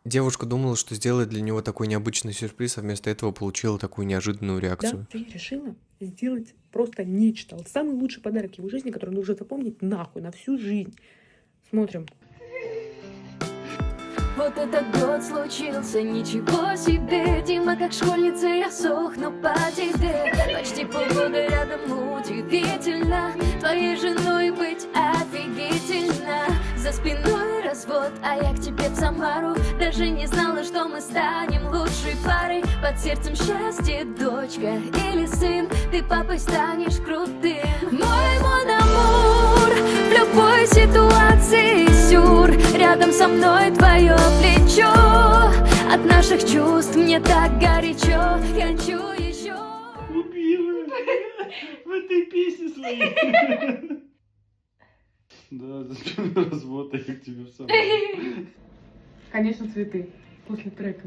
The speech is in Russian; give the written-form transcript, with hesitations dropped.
Девушка думала, что сделает для него такой необычный сюрприз, а вместо этого получила такую неожиданную Да, реакцию. ты решила сделать просто нечто. Самый лучший подарок его жизни, который нужно запомнить нахуй на всю жизнь. Смотрим. Вот этот год случился, ничего себе. Дима, как школьница, я сохну по тебе. Почти полгода рядом, удивительно. Твоей женой быть офигительно. За спиной развод, а я к тебе в Самару. Даже не знала, что мы станем лучшей парой. Под сердцем счастье, дочка или сын. Ты папой станешь крутым. Мой мон-амур, в любой ситуации сюр. Рядом со мной твое плечо. От наших чувств мне так горячо. Хочу еще. Убила в этой песне своей. Да, за спиной развод, а я к тебе в самом. Конечно, цветы. После трека.